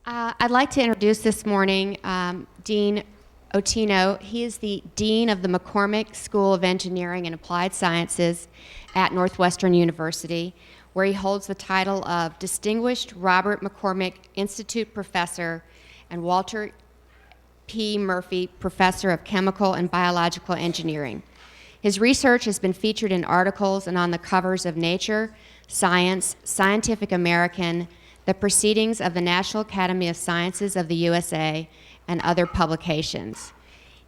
I'd like to introduce this morning Dean Ottino. He is the Dean of the McCormick School of Engineering and Applied Sciences at Northwestern University, where he holds the title of Distinguished Robert McCormick Institute Professor and Walter P. Murphy Professor of Chemical and Biological Engineering. His research has been featured in articles and on the covers of Nature, Science, Scientific American, the Proceedings of the National Academy of Sciences of the USA, and other publications.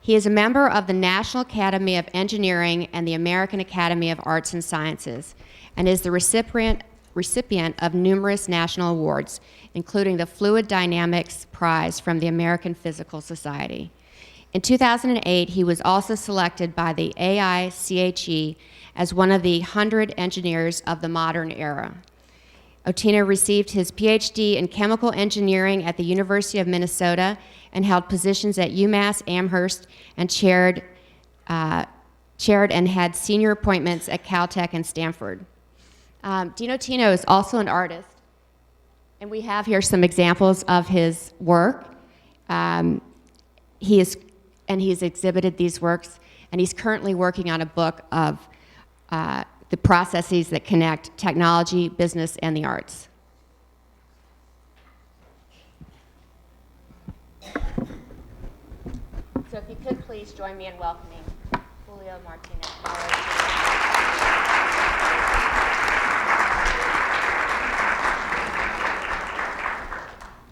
He is a member of the National Academy of Engineering and the American Academy of Arts and Sciences, and is the recipient of numerous national awards, including the Fluid Dynamics Prize from the American Physical Society. In 2008, he was also selected by the AICHE as one of the 100 engineers of the modern era. Ottino received his PhD in chemical engineering at the University of Minnesota and held positions at UMass Amherst and chaired and had senior appointments at Caltech and Stanford. Dean Ottino is also an artist, and we have here some examples of his work. He's exhibited these works, and he's currently working on a book of the processes that connect technology, business, and the arts. So if you could please join me in welcoming Julio Martinez.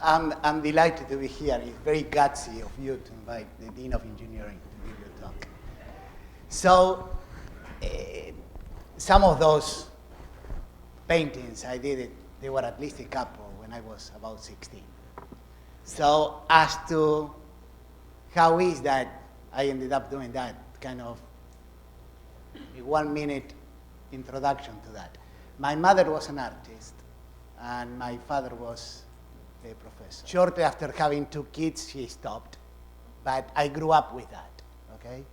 I'm delighted to be here. It's very gutsy of you to invite the Dean of Engineering to give your talk. So, some of those paintings I did, there were at least a couple when I was about 16. So as to how is that I ended up doing that, kind of a 1 minute introduction to that. My mother was an artist, and my father was a professor. Shortly after having 2 kids, she stopped, but I grew up with that, okay?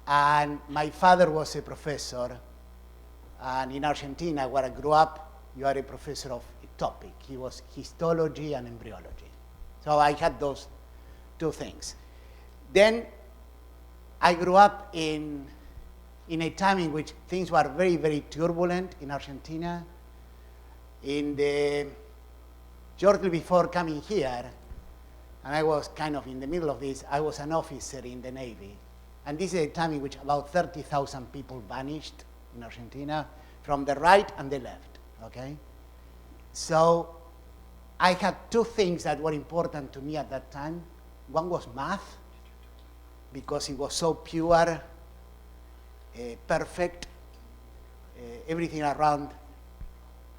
And my father was a professor, and in Argentina, where I grew up, you are a professor of a topic. He was histology and embryology. So I had those 2 things. Then I grew up in a time in which things were very, very turbulent in Argentina. Shortly before coming here, and I was kind of in the middle of this, I was an officer in the Navy. And this is a time in which about 30,000 people vanished in Argentina from the right and the left, okay? So I had 2 things that were important to me at that time. One was math, because it was so pure, perfect. Everything around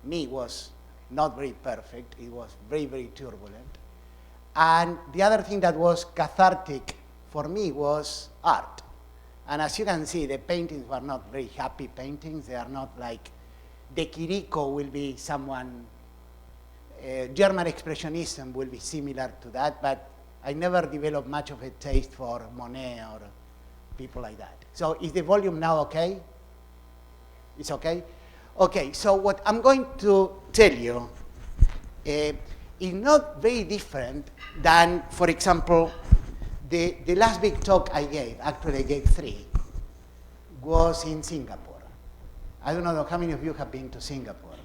me was not very perfect. It was very, very turbulent. And the other thing that was cathartic for me was art. And as you can see, the paintings were not very happy paintings. They are not like, the Quirico will be someone, German Expressionism will be similar to that, but I never developed much of a taste for Monet or people like that. So is the volume now okay? It's okay? Okay, so what I'm going to tell you is not very different than, for example, the last big talk I gave, actually I gave 3, was in Singapore. I don't know how many of you have been to Singapore.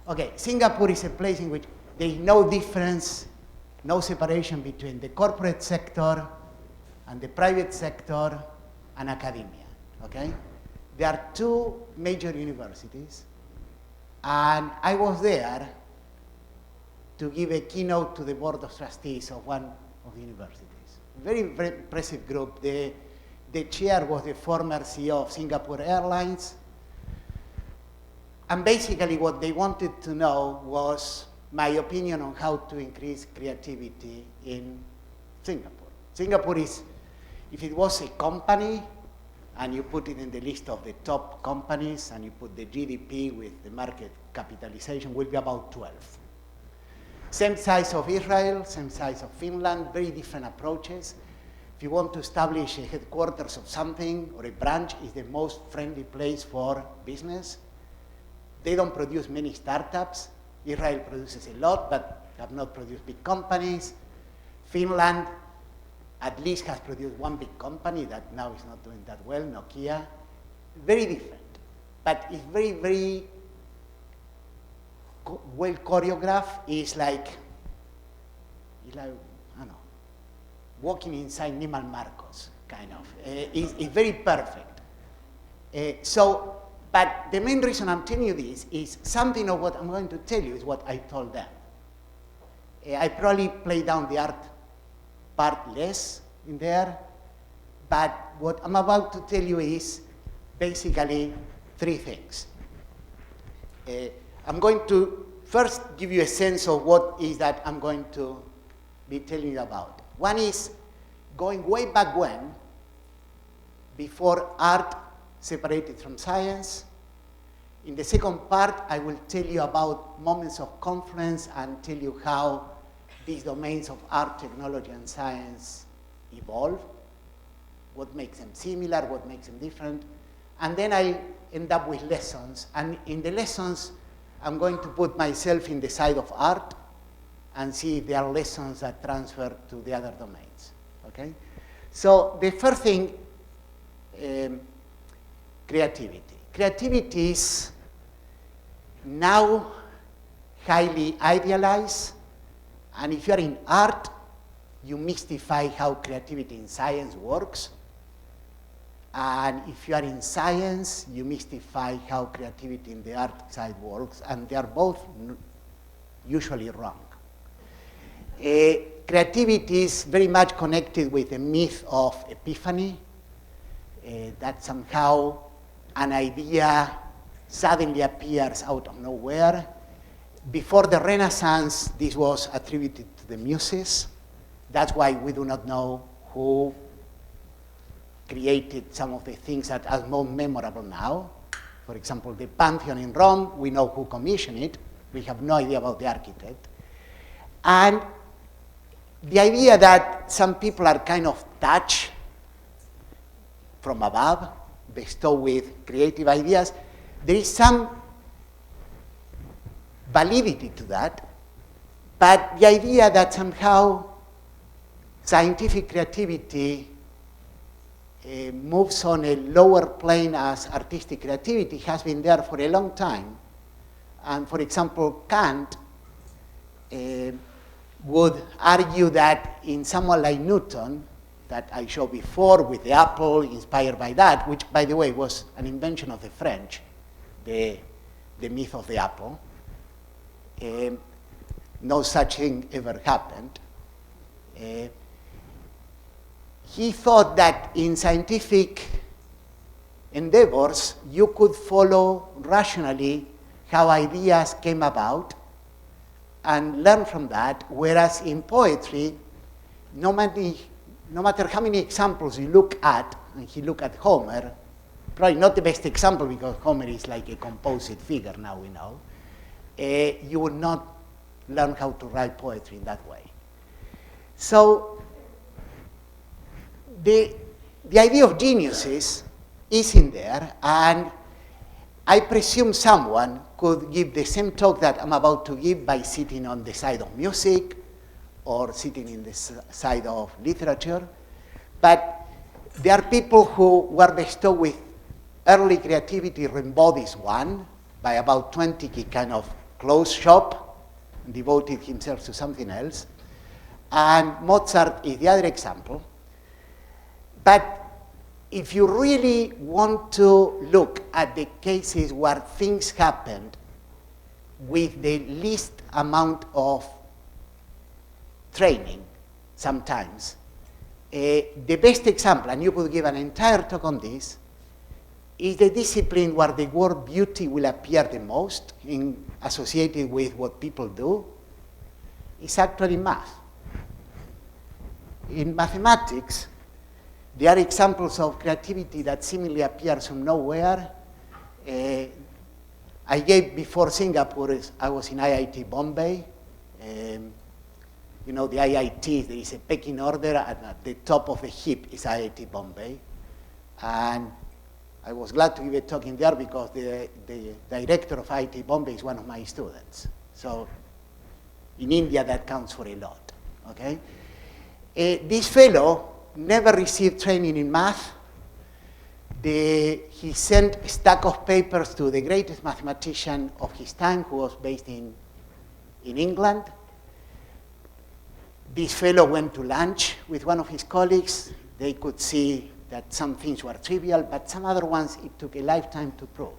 Okay, Singapore is a place in which there is no difference, no separation between the corporate sector and the private sector and academia, okay? There are 2 major universities, and I was there to give a keynote to the board of trustees of one of the universities. Very, very impressive group. The chair was the former CEO of Singapore Airlines. And basically what they wanted to know was my opinion on how to increase creativity in Singapore. Singapore is, if it was a company, and you put it in the list of the top companies, and you put the GDP with the market capitalization, will be about 12. Same size of Israel, same size of Finland, very different approaches. If you want to establish a headquarters of something or a branch, it's the most friendly place for business. They don't produce many startups. Israel produces a lot, but have not produced big companies. Finland at least has produced one big company that now is not doing that well, Nokia. Very different, but it's very, very well choreographed. It's like, I don't know, walking inside Neiman Marcos, kind of. It's very perfect. But the main reason I'm telling you this is something of what I'm going to tell you is what I told them. I probably play down the art part less in there, but what I'm about to tell you is basically three things. I'm going to first give you a sense of what is that I'm going to be telling you about. One is going way back when, before art separated from science. In the second part, I will tell you about moments of confluence and tell you how these domains of art, technology, and science evolve, what makes them similar, what makes them different. And then I end up with lessons. And in the lessons, I'm going to put myself in the side of art and see if there are lessons that transfer to the other domains, okay? So the first thing, creativity. Creativity is now highly idealized, and if you are in art, you mystify how creativity in science works. And if you are in science, you mystify how creativity in the art side works, and they are both usually wrong. Creativity is very much connected with the myth of epiphany, that somehow an idea suddenly appears out of nowhere. Before the Renaissance, this was attributed to the Muses. That's why we do not know who created some of the things that are more memorable now. For example, the Pantheon in Rome, we know who commissioned it. We have no idea about the architect. And the idea that some people are kind of touched from above, bestowed with creative ideas, there is some validity to that, but the idea that somehow scientific creativity moves on a lower plane as artistic creativity has been there for a long time. And for example, Kant would argue that in someone like Newton, that I showed before with the apple, inspired by that, which by the way was an invention of the French, the myth of the apple. No such thing ever happened. He thought that in scientific endeavors, you could follow rationally how ideas came about and learn from that, whereas in poetry, no matter how many examples you look at, and he looked at Homer, probably not the best example because Homer is like a composite figure now we know, you would not learn how to write poetry in that way. So the idea of geniuses is in there, and I presume someone could give the same talk that I'm about to give by sitting on the side of music or sitting in the side of literature. But there are people who were bestowed with early creativity. Rimbaud is one. By about 20, he kind of closed shop and devoted himself to something else. And Mozart is the other example. But if you really want to look at the cases where things happened with the least amount of training, sometimes, the best example, and you could give an entire talk on this, is the discipline where the word beauty will appear the most associated with what people do. It's actually math. In mathematics, there are examples of creativity that seemingly appears from nowhere. I gave before Singapore, I was in IIT Bombay. You know, the IIT, there is a pecking order, and at the top of the heap is IIT Bombay. And I was glad to give a talk in there because the director of IIT Bombay is one of my students. So in India, that counts for a lot, okay? This fellow never received training in math. He sent a stack of papers to the greatest mathematician of his time, who was based in England. This fellow went to lunch with one of his colleagues. They could see that some things were trivial, but some other ones it took a lifetime to prove.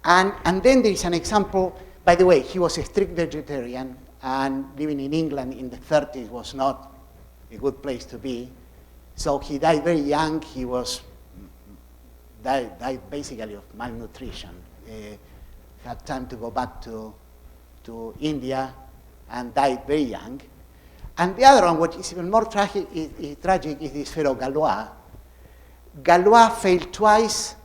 And then there is an example. By the way, he was a strict vegetarian, and living in England in the 30s was not a good place to be. So he died very young. He died basically of malnutrition. Had time to go back to India and died very young. And the other one, what is even more tragic, is this fellow Galois. Galois failed twice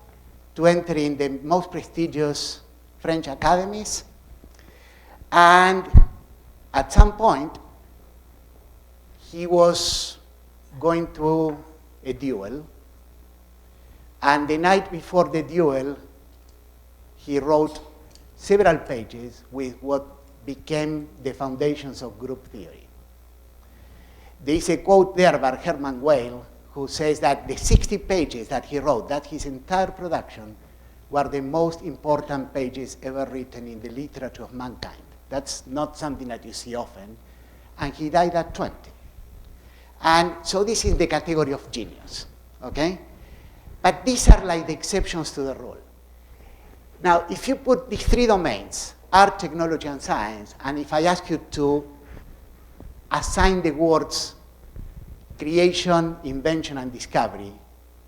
to enter in the most prestigious French academies. And at some point, he was going to a duel. And the night before the duel, he wrote several pages with what became the foundations of group theory. There is a quote there by Hermann Weyl, who says that the 60 pages that he wrote, that his entire production, were the most important pages ever written in the literature of mankind. That's not something that you see often. And he died at 20. And so this is the category of genius, okay? But these are like the exceptions to the rule. Now, if you put these three domains, art, technology, and science, and if I ask you to assign the words creation, invention, and discovery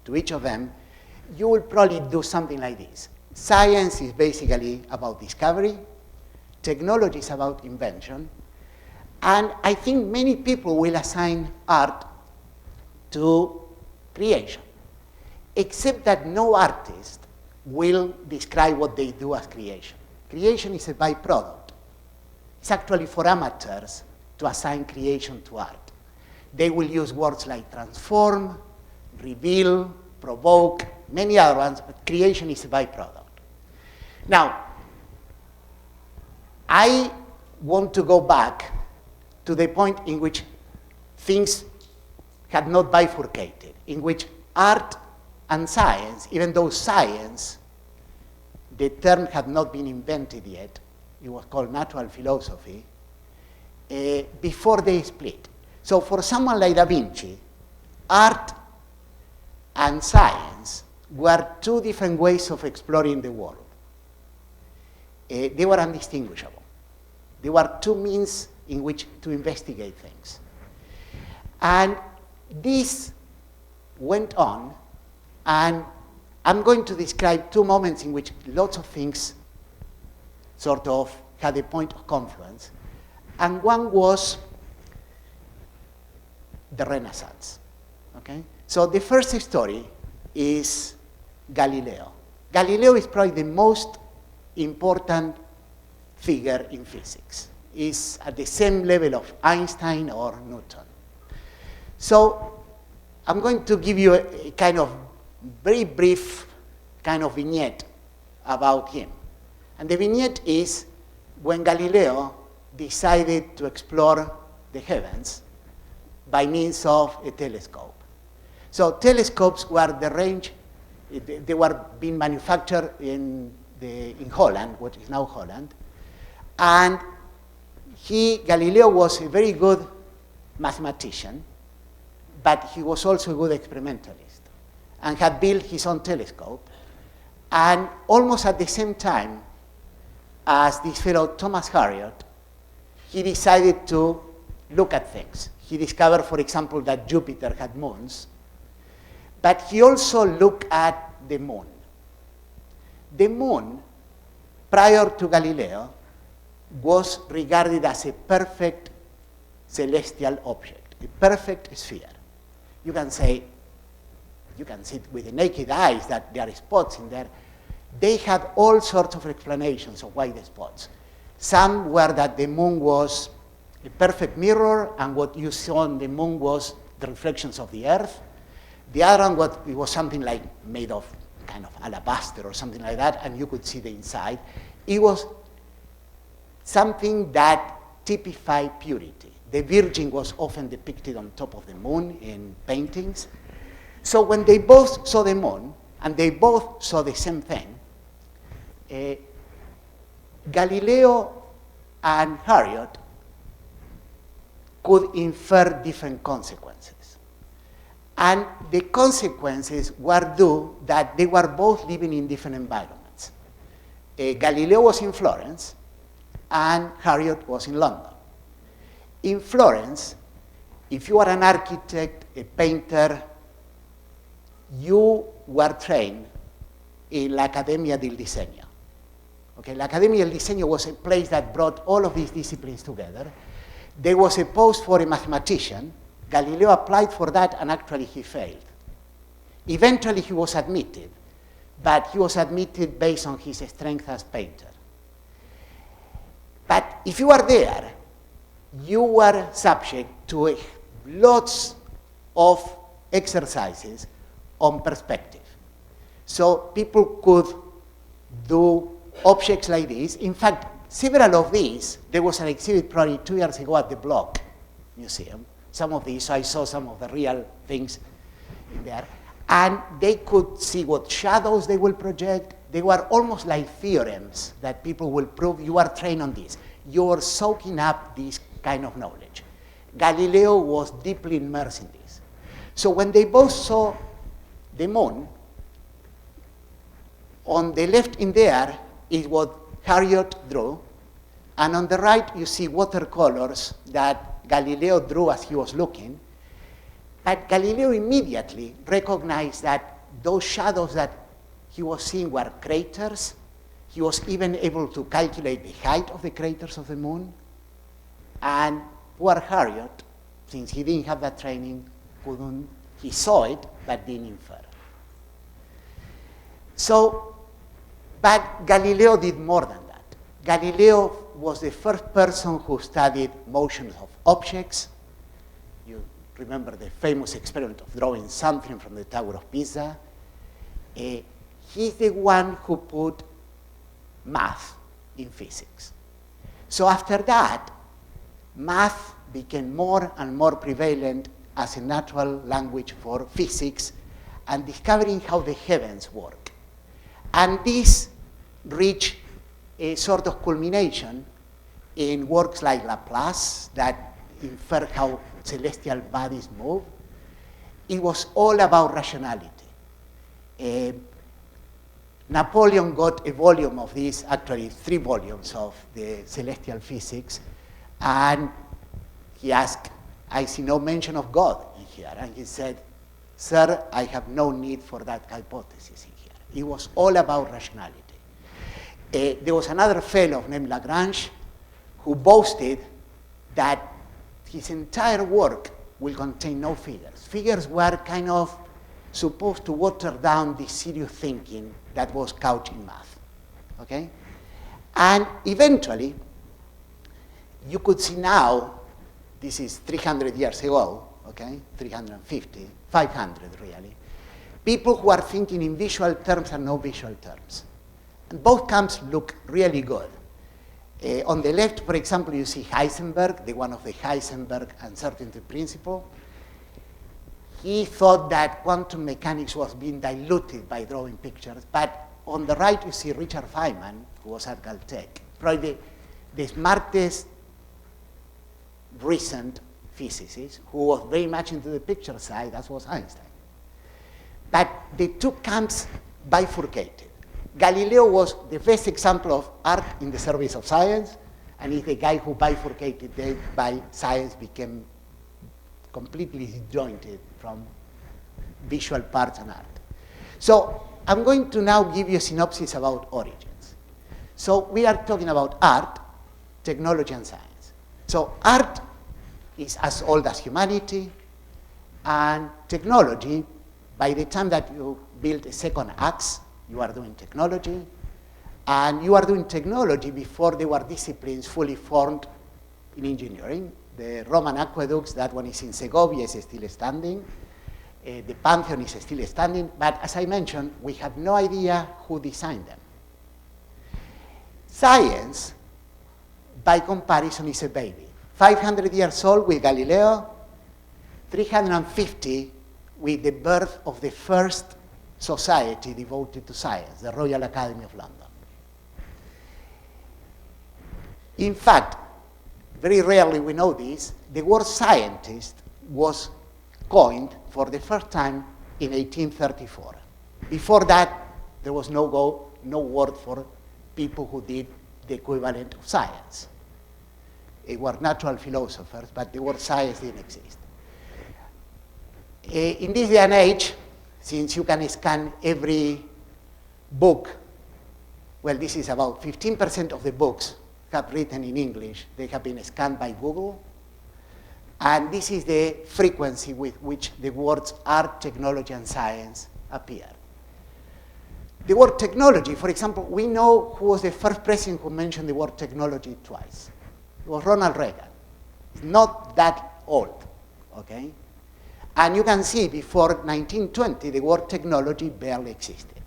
to each of them, you will probably do something like this. Science is basically about discovery. Technology is about invention. And I think many people will assign art to creation, except that no artist will describe what they do as creation. Creation is a byproduct. It's actually for amateurs to assign creation to art. They will use words like transform, reveal, provoke, many other ones, but creation is a byproduct. Now, I want to go back to the point in which things had not bifurcated, in which art and science, even though science, the term had not been invented yet, it was called natural philosophy, before they split. So for someone like Da Vinci, art and science were two different ways of exploring the world. They were undistinguishable. They were two means in which to investigate things. And this went on, and I'm going to describe two moments in which lots of things sort of had a point of confluence. And one was the Renaissance, okay? So the first story is Galileo. Galileo is probably the most important figure in physics. Is at the same level of Einstein or Newton. So I'm going to give you a kind of very brief kind of vignette about him. And the vignette is when Galileo decided to explore the heavens by means of a telescope. So telescopes were the range, they were being manufactured in Holland, what is now Holland, and Galileo was a very good mathematician, but he was also a good experimentalist and had built his own telescope. And almost at the same time as this fellow Thomas Harriot, he decided to look at things. He discovered, for example, that Jupiter had moons, but he also looked at the moon. The moon, prior to Galileo, was regarded as a perfect celestial object, a perfect sphere. You can say, you can see with the naked eyes that there are spots in there. They had all sorts of explanations of why the spots. Some were that the moon was a perfect mirror, and what you saw on the moon was the reflections of the earth. The other one, it was something like made of kind of alabaster or something like that, and you could see the inside. It was something that typified purity. The Virgin was often depicted on top of the moon in paintings. So when they both saw the moon, and they both saw the same thing, Galileo and Harriot could infer different consequences. And the consequences were due that they were both living in different environments. Galileo was in Florence, and Harriot was in London. In Florence, if you are an architect, a painter, you were trained in La Accademia del Disegno. Okay, La Accademia del Disegno was a place that brought all of these disciplines together. There was a post for a mathematician. Galileo applied for that, and actually he failed. Eventually he was admitted, but he was admitted based on his strength as painter. But if you are there, you were subject to lots of exercises on perspective. So people could do objects like this. In fact, several of these, there was an exhibit probably 2 years ago at the Block Museum. Some of these, I saw some of the real things in there. And they could see what shadows they will project. They were almost like theorems that people will prove you are trained on this. You're soaking up this kind of knowledge. Galileo was deeply immersed in this. So when they both saw the moon, on the left in there is what Harriot drew, and on the right you see watercolors that Galileo drew as he was looking. But Galileo immediately recognized that those shadows that he was seeing were craters. He was even able to calculate the height of the craters of the moon. And poor Harriot, since he didn't have that training, couldn't, he saw it, but didn't infer. So, but Galileo did more than that. Galileo was the first person who studied motions of objects. You remember the famous experiment of drawing something from the Tower of Pisa. He's the one who put math in physics. So after that, math became more and more prevalent as a natural language for physics and discovering how the heavens work. And this reached a sort of culmination in works like Laplace that infer how celestial bodies move. It was all about rationality. Napoleon got a volume of this, actually 3 volumes of the celestial physics, and he asked, I see no mention of God in here. And he said, sir, I have no need for that hypothesis in here. It was all about rationality. There was another fellow named Lagrange who boasted that his entire work will contain no figures. Figures were kind of supposed to water down the serious thinking that was couched in math, okay? And eventually, you could see now, this is 300 years ago, okay? 350, 500 really. People who are thinking in visual terms and no visual terms. And both camps look really good. On the left, for example, you see Heisenberg, the one of the Heisenberg uncertainty principle. He thought that quantum mechanics was being diluted by drawing pictures. But on the right, you see Richard Feynman, who was at Caltech, probably the smartest recent physicist, who was very much into the picture side, that was Einstein. But the two camps bifurcated. Galileo was the best example of art in the service of science, and he's the guy who bifurcated it by science became completely disjointed from visual parts and art. So I'm going to now give you a synopsis about origins. So we are talking about art, technology, and science. So art is as old as humanity, and technology, by the time that you build a second axe, you are doing technology, and you are doing technology before there were disciplines fully formed in engineering. The Roman aqueducts, that one is in Segovia, is still standing. The Pantheon is still standing, but as I mentioned, we have no idea who designed them. Science by comparison, is a baby. 500 years old with Galileo, 350 with the birth of the first society devoted to science, the Royal Academy of London. In fact, very rarely we know this, the word scientist was coined for the first time in 1834. Before that, there was no word for people who did the equivalent of science. It were natural philosophers, but the word science didn't exist. In this day and age, since you can scan every book, well, this is about 15% of the books have written in English. They have been scanned by Google. And this is the frequency with which the words art, technology, and science appear. The word technology, for example, we know who was the first president who mentioned the word technology twice. It was Ronald Reagan. It's not that old, okay? And you can see before 1920, the word technology barely existed.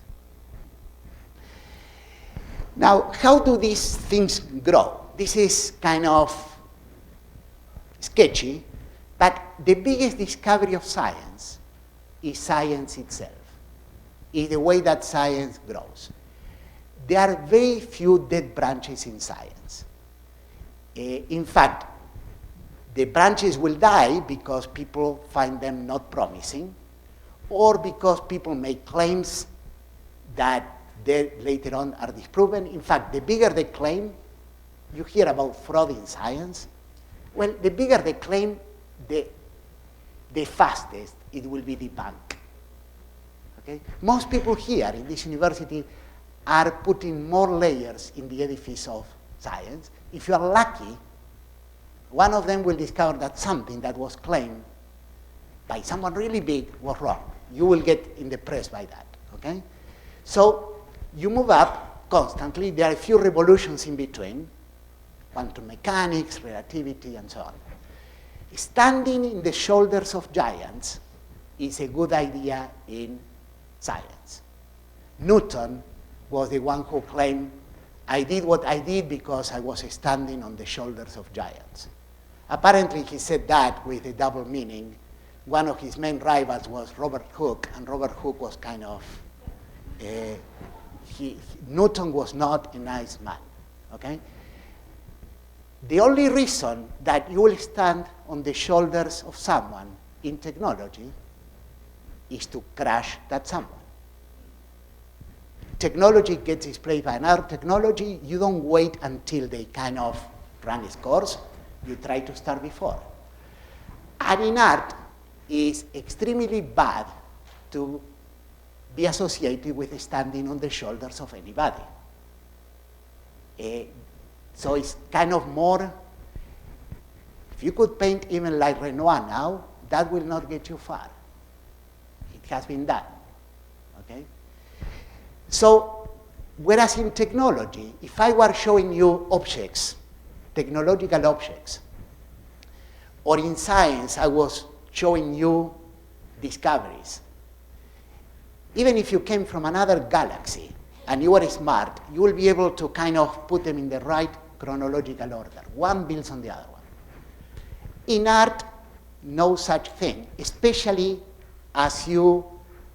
Now, how do these things grow? This is kind of sketchy, but the biggest discovery of science is science itself, is the way that science grows. There are very few dead branches in science. In fact, the branches will die because people find them not promising, or because people make claims that they later on are disproven. In fact, the bigger the claim, you hear about fraud in science, well, the bigger the claim, the fastest it will be debunked. Okay? Most people here in this university are putting more layers in the edifice of science. If you are lucky, one of them will discover that something that was claimed by someone really big was wrong. You will get in the press by that, okay? So you move up constantly. There are a few revolutions in between, quantum mechanics, relativity, and so on. Standing in the shoulders of giants is a good idea in science. Newton was the one who claimed, I did what I did because I was standing on the shoulders of giants. Apparently, he said that with a double meaning. One of his main rivals was Robert Hooke, and Robert Hooke was kind of, Newton was not a nice man, okay? The only reason that you will stand on the shoulders of someone in technology is to crush that someone. Technology gets displaced by another technology. You don't wait until they kind of run its course. You try to start before. And in art, it's extremely bad to be associated with standing on the shoulders of anybody. So it's kind of more, if you could paint even like Renoir now, that will not get you far. It has been done, okay? So, whereas in technology, if I were showing you objects, technological objects, or in science, I was showing you discoveries, even if you came from another galaxy and you are smart, you will be able to kind of put them in the right chronological order. One builds on the other one. In art, no such thing, especially as you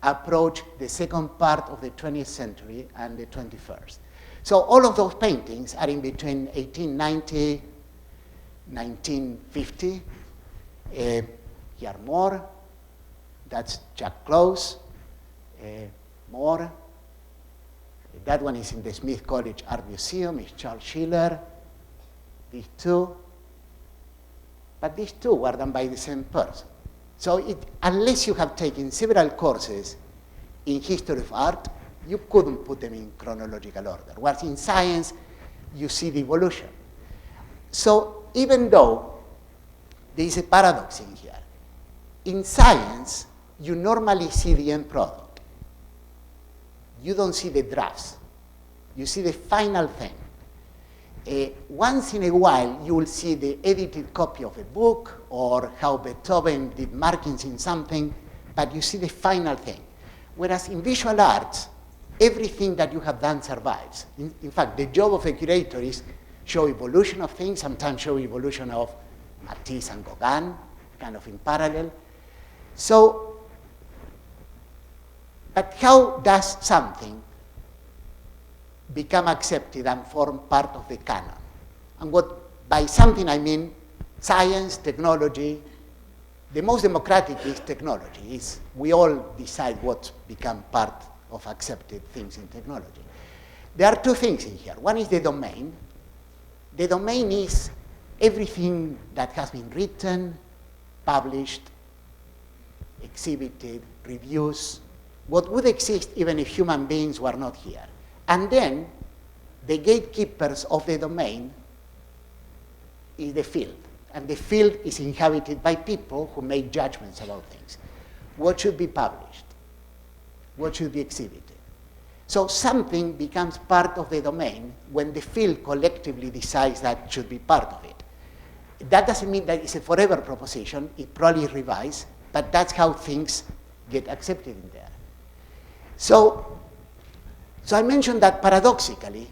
approach the second part of the 20th century and the 21st. So all of those paintings are in between 1890, 1950. Here more. That's Jack Close. More. That one is in the Smith College Art Museum. It's Charles Schiller. These two. But these two were done by the same person. So unless you have taken several courses in history of art, you couldn't put them in chronological order. Whereas in science, you see the evolution. So even though there is a paradox in here, in science, you normally see the end product. You don't see the drafts. You see the final thing. Once in a while, you will see the edited copy of a book or how Beethoven did markings in something, but you see the final thing. Whereas in visual arts, everything that you have done survives. In fact, the job of a curator is show evolution of things, sometimes show evolution of Matisse and Gauguin, kind of in parallel. So, but how does something become accepted and form part of the canon? And what, by something I mean science, technology. The most democratic is technology. We all decide what become part of accepted things in technology. There are two things in here. One is the domain. The domain is everything that has been written, published, exhibited, reviews, what would exist even if human beings were not here. And then the gatekeepers of the domain is the field. And the field is inhabited by people who make judgments about things. What should be published? What should be exhibited? So something becomes part of the domain when the field collectively decides that should be part of it. That doesn't mean that it's a forever proposition. It probably is revised, but that's how things get accepted in there. So I mentioned that paradoxically,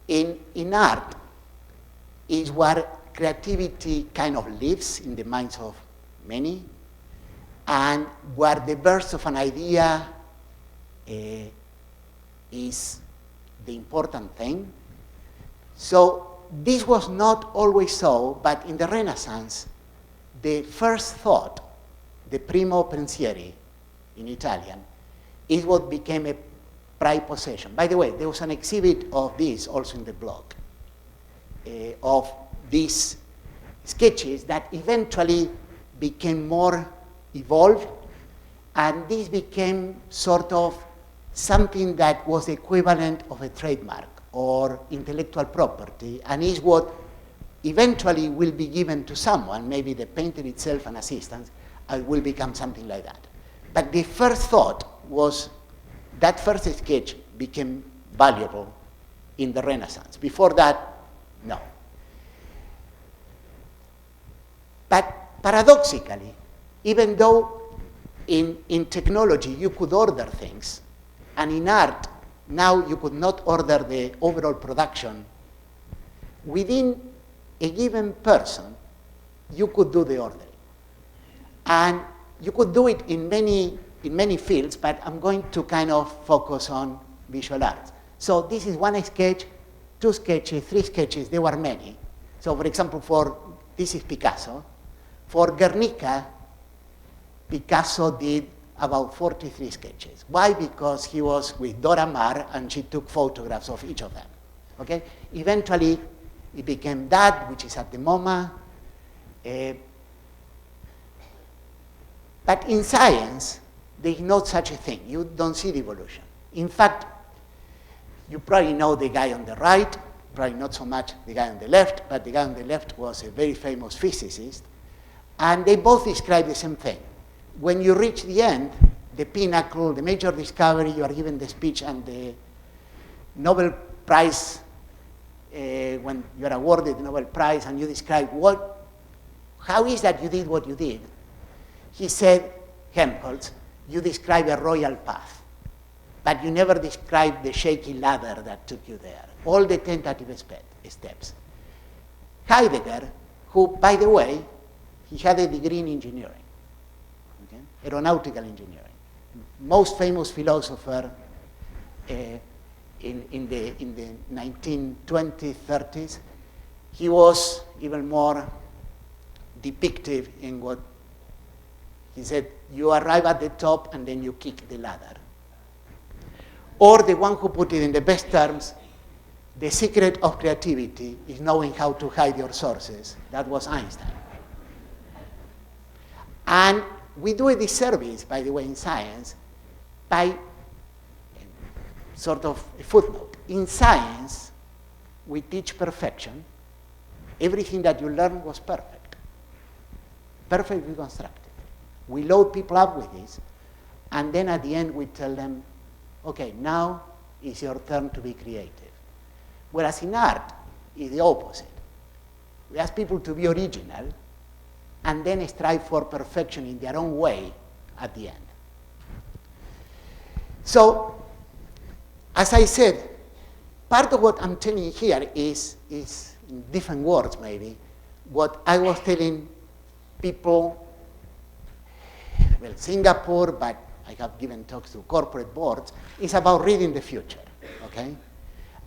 in art is where creativity kind of lives in the minds of many, and where the burst of an idea is the important thing. So this was not always so, but in the Renaissance, the first thought, the primo pensieri in Italian, is what became a pride possession. By the way, there was an exhibit of this also in the blog, of these sketches that eventually became more evolved, and this became sort of something that was equivalent of a trademark or intellectual property, and is what eventually will be given to someone, maybe the painter itself, an assistant, will become something like that. But the first thought was that first sketch became valuable in the Renaissance. Before that, no. But paradoxically, even though in technology you could order things, and in art now you could not order the overall production, within a given person you could do the ordering. And you could do it in many fields, but I'm going to kind of focus on visual arts. So this is one sketch, two sketches, three sketches, there were many. So for example, this is Picasso. For Guernica, Picasso did about 43 sketches. Why? Because he was with Dora Maar and she took photographs of each of them. Okay? Eventually, it became that, which is at the MoMA. But in science, there is not such a thing. You don't see the evolution. In fact, you probably know the guy on the right, probably not so much the guy on the left, but the guy on the left was a very famous physicist. And they both describe the same thing. When you reach the end, the pinnacle, the major discovery, you are given the speech and the Nobel Prize, when you are awarded the Nobel Prize and you describe how is that you did what you did? He said, Helmholtz, you describe a royal path, but you never describe the shaky ladder that took you there, all the tentative steps. Heidegger, who, by the way, he had a degree in engineering, okay? Aeronautical engineering. Most famous philosopher in the 1920s, 30s. He was even more depictive in what he said, you arrive at the top and then you kick the ladder. Or the one who put it in the best terms, the secret of creativity is knowing how to hide your sources. That was Einstein. And we do a disservice, by the way, in science, by sort of a footnote. In science, we teach perfection. Everything that you learn was perfect, perfectly constructed. We load people up with this, and then at the end we tell them, okay, now it's your turn to be creative. Whereas in art, it's the opposite. We ask people to be original, and then strive for perfection in their own way at the end. So, as I said, part of what I'm telling you here is in different words maybe, what I was telling people, well, Singapore, but I have given talks to corporate boards, is about reading the future, okay?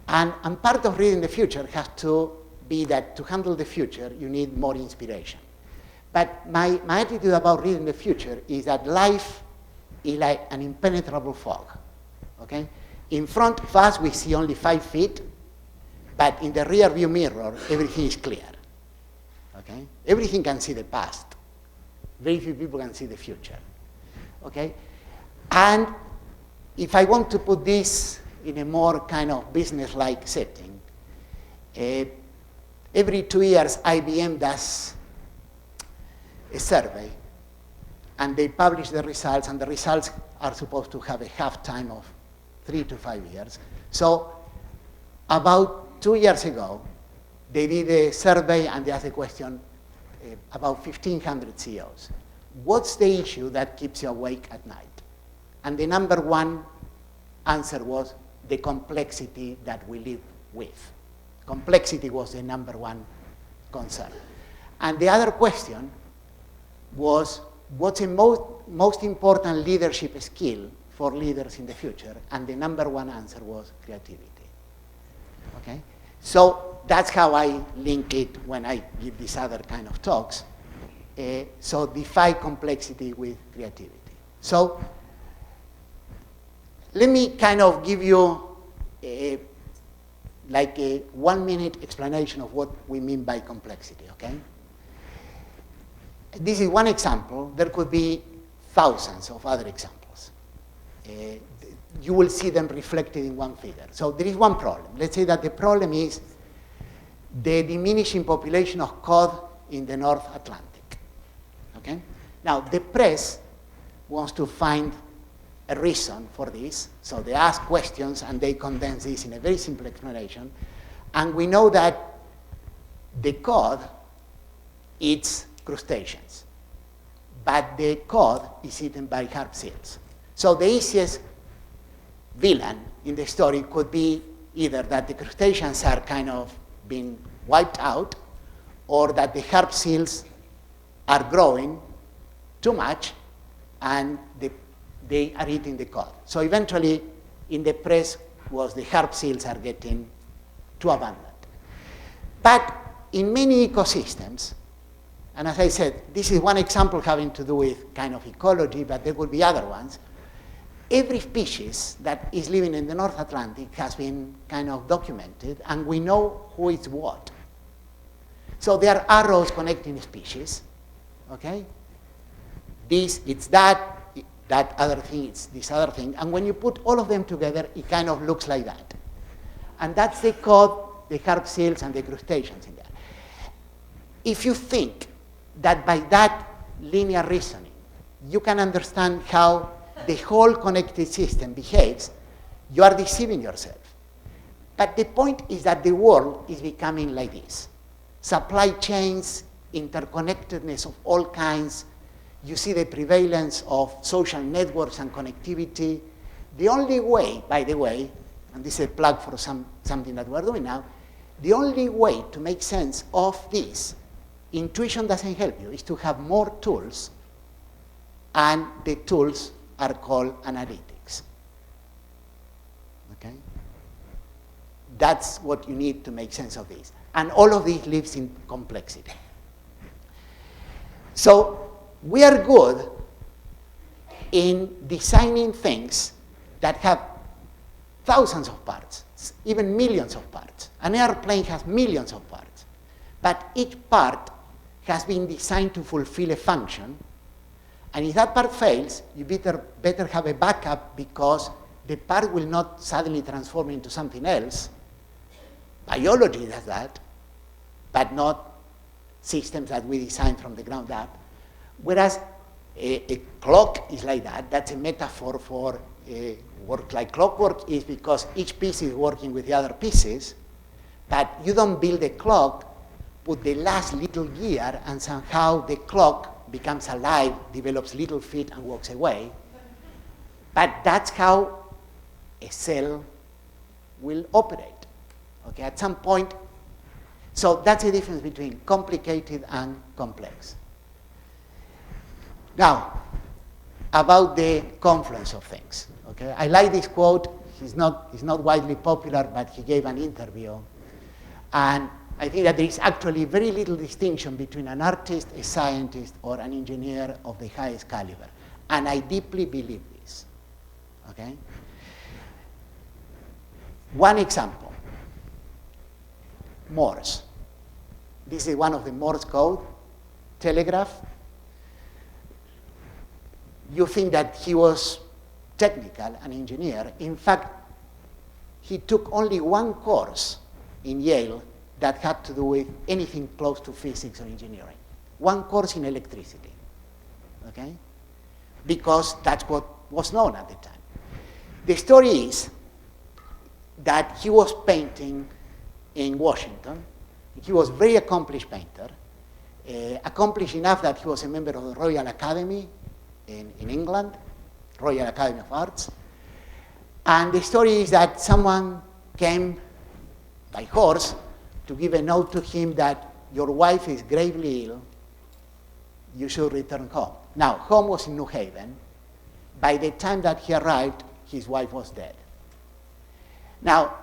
And part of reading the future has to be that to handle the future, you need more inspiration. But my attitude about reading the future is that life is like an impenetrable fog, okay? In front of us, we see only 5 feet, but in the rear view mirror, everything is clear, okay? Everything can see the past. Very few people can see the future, okay? And if I want to put this in a more kind of business-like setting, every 2 years, IBM does a survey, and they publish the results, and the results are supposed to have a half time of 3 to 5 years. So about 2 years ago, they did a survey and they asked a question about 1,500 CEOs. What's the issue that keeps you awake at night? And the number one answer was the complexity that we live with. Complexity was the number one concern. And the other question was, what's the most important leadership skill for leaders in the future? And the number one answer was creativity. Okay? So that's how I link it when I give these other kind of talks. So defy complexity with creativity. So let me kind of give you like a 1-minute explanation of what we mean by complexity, okay? This is one example. There could be thousands of other examples. You will see them reflected in one figure. So there is one problem. Let's say that the problem is the diminishing population of cod in the North Atlantic. Okay? Now, the press wants to find a reason for this, so they ask questions and they condense this in a very simple explanation. And we know that the cod eats crustaceans, but the cod is eaten by harp seals. So the easiest villain in the story could be either that the crustaceans are kind of being wiped out, or that the harp seals are growing too much and they are eating the cod. So eventually, in the press was the harp seals are getting too abundant. But in many ecosystems, and as I said, this is one example having to do with kind of ecology, but there will be other ones. Every species that is living in the North Atlantic has been kind of documented, and we know who is what. So there are arrows connecting species, okay? This, it's that other thing, it's this other thing. And when you put all of them together, it kind of looks like that. And that's the cod, the harp seals, and the crustaceans in there. If you think that by that linear reasoning, you can understand how the whole connected system behaves, you are deceiving yourself. But the point is that the world is becoming like this. Supply chains, interconnectedness of all kinds. You see the prevalence of social networks and connectivity. The only way, by the way, and this is a plug for something that we're doing now, the only way to make sense of this, intuition doesn't help you, is to have more tools, and the tools are called analytics. Okay? That's what you need to make sense of this. And all of this lives in complexity. So we are good in designing things that have thousands of parts, even millions of parts. An airplane has millions of parts. But each part has been designed to fulfill a function. And if that part fails, you better have a backup, because the part will not suddenly transform into something else. Biology does that, but not systems that we design from the ground up. Whereas a clock is like that. That's a metaphor for work like clockwork, is because each piece is working with the other pieces, but you don't build a clock, put the last little gear, and somehow the clock becomes alive, develops little feet, and walks away. But that's how a cell will operate. Okay, at some point, so that's the difference between complicated and complex. Now, about the confluence of things. Okay, I like this quote. He's not widely popular, but he gave an interview, and I think that there is actually very little distinction between an artist, a scientist, or an engineer of the highest caliber, and I deeply believe this. Okay. One example: Morse. This is one of the Morse code, telegraph. You think that he was technical, an engineer. In fact, he took only one course in Yale that had to do with anything close to physics or engineering. One course in electricity, okay? Because that's what was known at the time. The story is that he was painting in Washington. He was a very accomplished painter, accomplished enough that he was a member of the Royal Academy in England, Royal Academy of Arts. And the story is that someone came by horse to give a note to him that your wife is gravely ill, you should return home. Now, home was in New Haven. By the time that he arrived, his wife was dead. Now,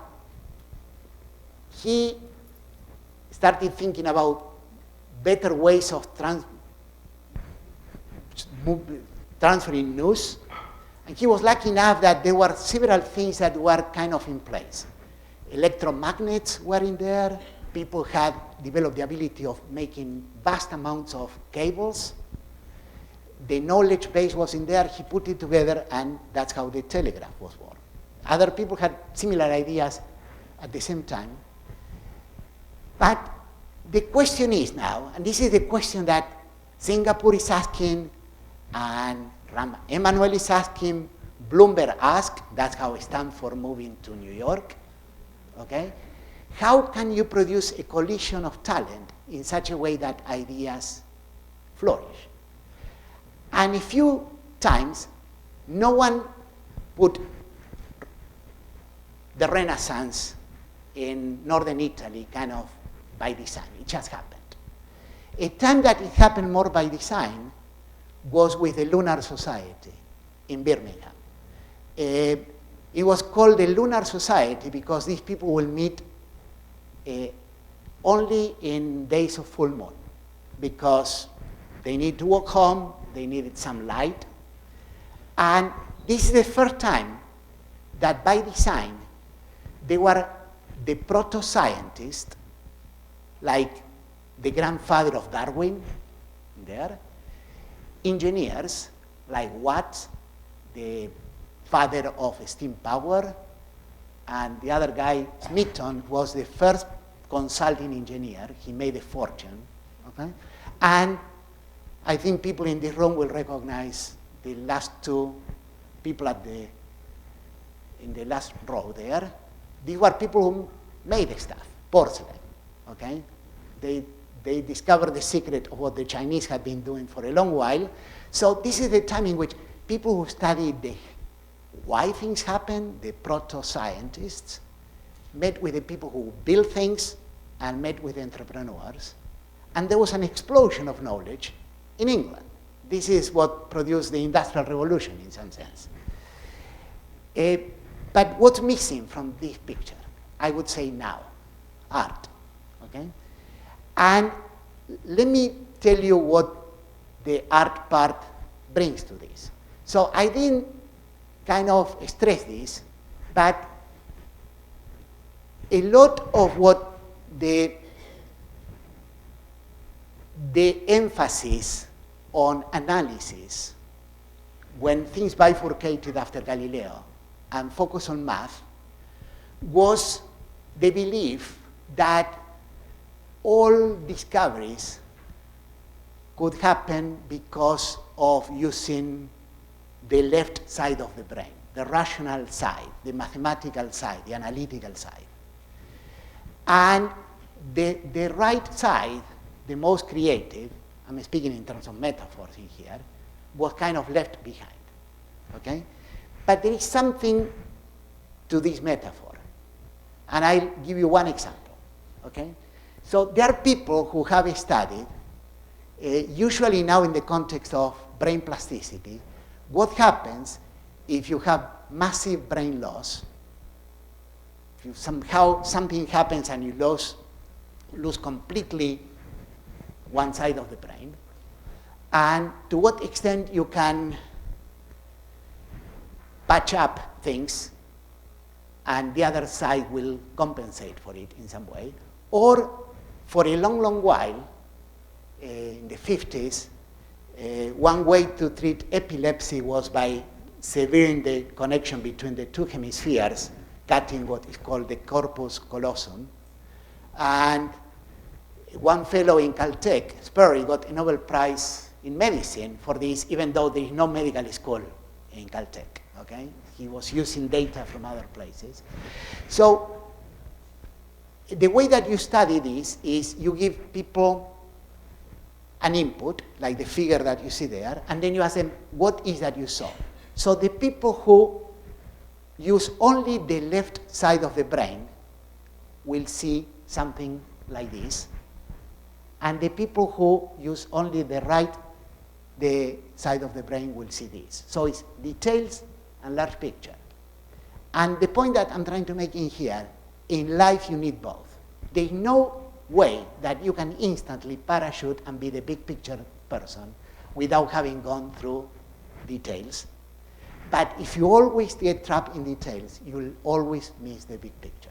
he started thinking about better ways of transferring news, and he was lucky enough that there were several things that were kind of in place. Electromagnets were in there. People had developed the ability of making vast amounts of cables. The knowledge base was in there. He put it together, and that's how the telegraph was born. Other people had similar ideas at the same time. But the question is now, and this is the question that Singapore is asking, and Rahm Emanuel is asking, Bloomberg asked, that's how Stanford moving to New York, okay? How can you produce a collision of talent in such a way that ideas flourish? And a few times, no one put the Renaissance in northern Italy kind of by design. It just happened. A time that it happened more by design was with the Lunar Society in Birmingham. It was called the Lunar Society because these people will meet only in days of full moon, because they need to walk home, they needed some light. And this is the first time that by design they were the proto-scientists, like the grandfather of Darwin there, engineers like Watts, the father of steam power, and the other guy, Smeaton, was the first consulting engineer. He made a fortune, okay? And I think people in this room will recognize the last two people in the last row there. These were people who made the stuff, porcelain, okay? They discovered the secret of what the Chinese had been doing for a long while. So this is the time in which people who studied why things happen, the proto-scientists, met with the people who build things and met with entrepreneurs. And there was an explosion of knowledge in England. This is what produced the Industrial Revolution in some sense. But what's missing from this picture? I would say now, art, okay? And let me tell you what the art part brings to this. So I didn't kind of stress this, but a lot of what the emphasis on analysis when things bifurcated after Galileo and focused on math was the belief that all discoveries could happen because of using the left side of the brain, the rational side, the mathematical side, the analytical side. And the right side, the most creative, I'm speaking in terms of metaphors in here, was kind of left behind, okay? But there is something to this metaphor. And I'll give you one example, okay? So there are people who have studied, usually now in the context of brain plasticity, what happens if you have massive brain loss, if you somehow something happens and you lose completely one side of the brain, and to what extent you can patch up things and the other side will compensate for it in some way. Or for a long, long while, in the 50s, one way to treat epilepsy was by severing the connection between the two hemispheres, cutting what is called the corpus callosum. And one fellow in Caltech, Sperry, got a Nobel Prize in medicine for this, even though there is no medical school in Caltech, okay? He was using data from other places. So the way that you study this is you give people an input, like the figure that you see there, and then you ask them, what is that you saw? So the people who use only the left side of the brain will see something like this, and the people who use only the side of the brain will see this. So it's details and large picture. And the point that I'm trying to make in here, in life you need both. There's no way that you can instantly parachute and be the big picture person without having gone through details. But if you always get trapped in details, you'll always miss the big picture.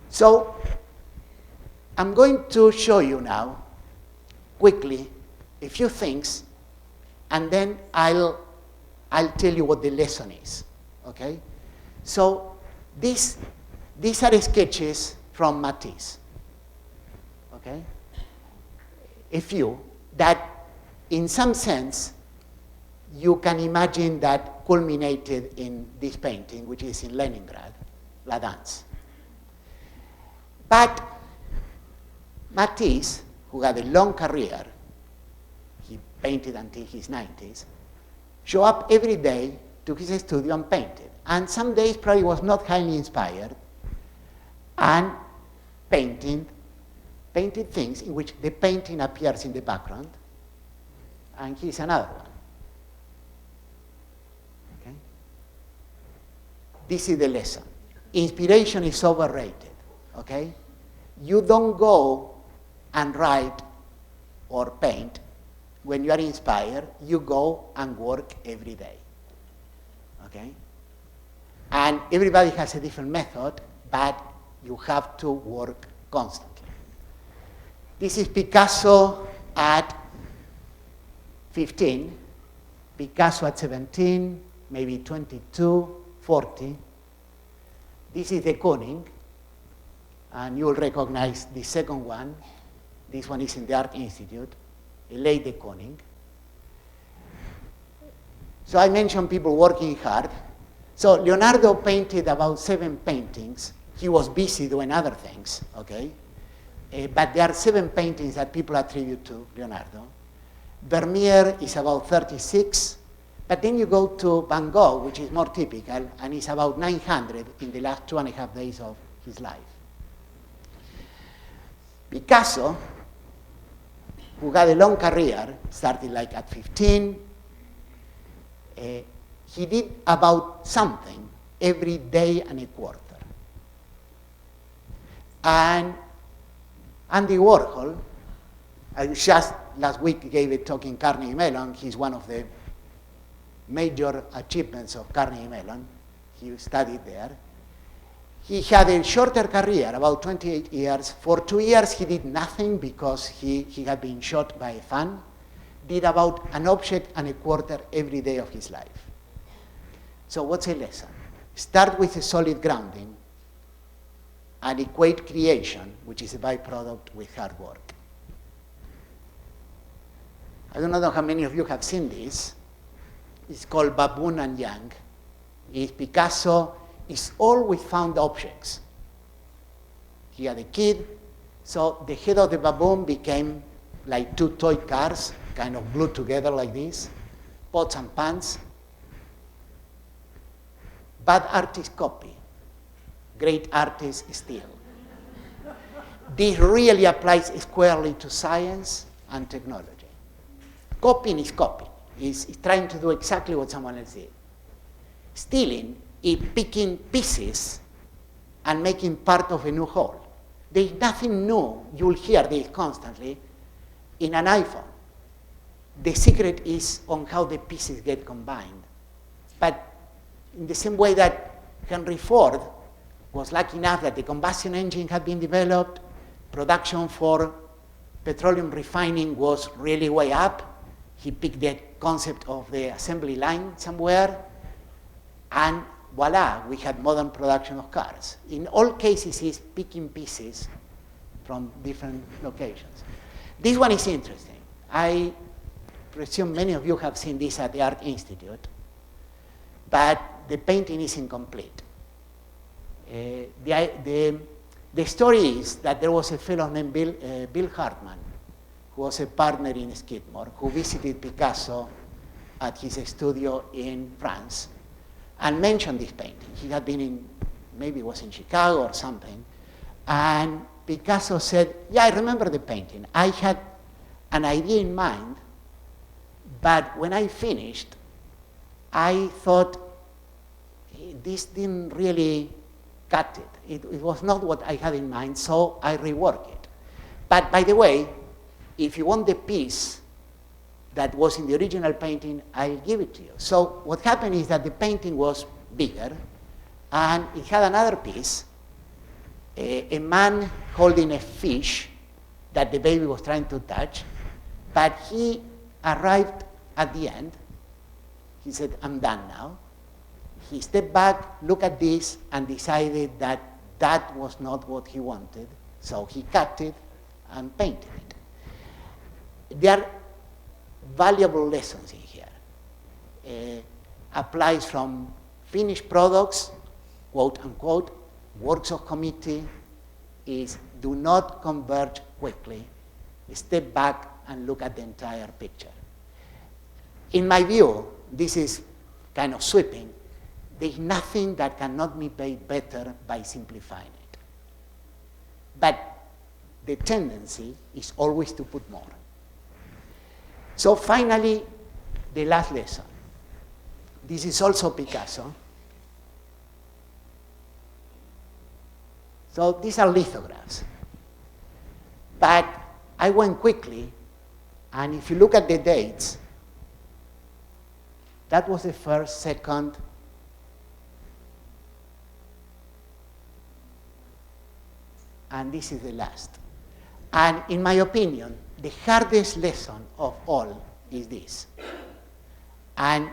So I'm going to show you now, quickly, a few things, and then I'll tell you what the lesson is, okay? So these are sketches from Matisse, okay? A few that, in some sense, you can imagine that culminated in this painting, which is in Leningrad, La Danse. But Matisse, who had a long career, he painted until his 90s, showed up every day to his studio and painted. And some days probably was not highly inspired, and painted things in which the painting appears in the background, and here's another one. Okay? This is the lesson. Inspiration is overrated, okay? You don't go and write or paint when you are inspired. You go and work every day, okay? And everybody has a different method, but you have to work constantly. This is Picasso at 15, Picasso at 17, maybe 22, 40. This is the Koning, and you'll recognize the second one. This one is in the Art Institute, Lady de Koning. So I mentioned people working hard. So Leonardo painted about 7 paintings. He was busy doing other things, okay? But there are 7 paintings that people attribute to Leonardo. Vermeer is about 36, but then you go to Van Gogh, which is more typical, and it's about 900 in the last 2.5 days of his life. Picasso, who had a long career, started like at 15, he did about something every day and a quarter. And Andy Warhol, I just last week gave a talk in Carnegie Mellon. He's one of the major achievements of Carnegie Mellon. He studied there. He had a shorter career, about 28 years. For 2 years, he did nothing because he had been shot by a fan. Did about an object and a quarter every day of his life. So what's a lesson? Start with a solid grounding and equate creation, which is a byproduct, with hard work. I don't know how many of you have seen this. It's called Baboon and Young. Picasso is always found objects. He had a kid, so the head of the baboon became like 2 toy cars, kind of glued together like this, pots and pans. Bad artist copy. great artists steal. This really applies squarely to science and technology. Copying is copying. It's trying to do exactly what someone else did. Stealing is picking pieces and making part of a new whole. There is nothing new. You'll hear this constantly in an iPhone. The secret is on how the pieces get combined. But in the same way that Henry Ford was lucky enough that the combustion engine had been developed, production for petroleum refining was really way up. He picked the concept of the assembly line somewhere, and voila, we had modern production of cars. In all cases, he's picking pieces from different locations. This one is interesting. I presume many of you have seen this at the Art Institute, but the painting is incomplete. The story is that there was a fellow named Bill Hartman, who was a partner in Skidmore, who visited Picasso at his studio in France and mentioned this painting. He had been in, maybe it was in Chicago or something, and Picasso said, yeah, I remember the painting. I had an idea in mind, but when I finished, I thought this didn't really cut it. It was not what I had in mind, so I reworked it. But by the way, if you want the piece that was in the original painting, I'll give it to you. So what happened is that the painting was bigger, and it had another piece, a man holding a fish that the baby was trying to touch, but he arrived at the end. He said, I'm done now. He stepped back, looked at this, and decided that that was not what he wanted, so he cut it and painted it. There are valuable lessons in here. Applies from finished products, quote unquote, works of committee, is do not converge quickly. Step back and look at the entire picture. In my view, this is kind of sweeping. There's nothing that cannot be made better by simplifying it. But the tendency is always to put more. So finally, the last lesson. This is also Picasso. So these are lithographs. But I went quickly, and if you look at the dates, that was the first, second, and this is the last. And in my opinion, the hardest lesson of all is this. And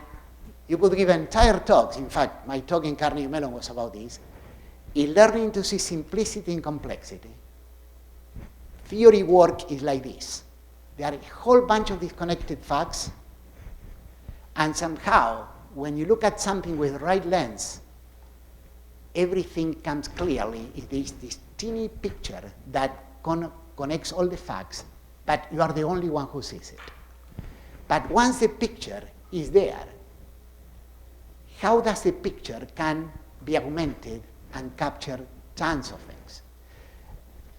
you could give entire talks. In fact, my talk in Carnegie Mellon was about this. In learning to see simplicity in complexity, theory work is like this. There are a whole bunch of disconnected facts, and somehow, when you look at something with the right lens, everything comes clearly. It is this teeny picture that connects all the facts, but you are the only one who sees it. But once the picture is there, how does the picture can be augmented and capture tons of things?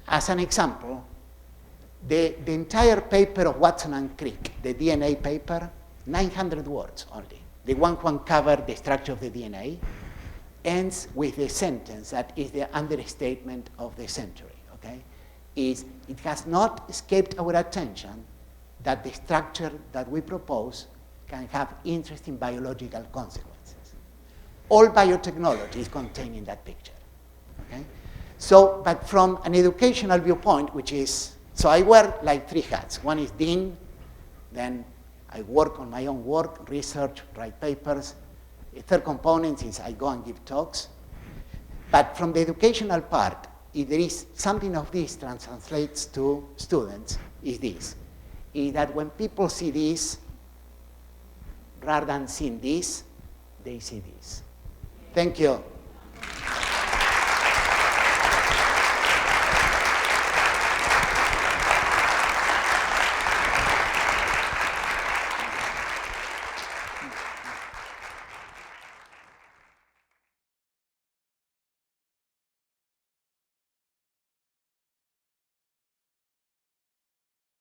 As an example, the entire paper of Watson and Crick, the DNA paper, 900 words only. The one who uncovered the structure of the DNA ends with a sentence that is the understatement of the century, okay? It has not escaped our attention that the structure that we propose can have interesting biological consequences. All biotechnology is contained in that picture, okay? So, but from an educational viewpoint, which is, so I wear like 3 hats. One is dean, then I work on my own work, research, write papers. A third component is I go and give talks. But from the educational part, if there is something of this translates to students, is this. Is that when people see this, rather than seeing this, they see this. Thank you.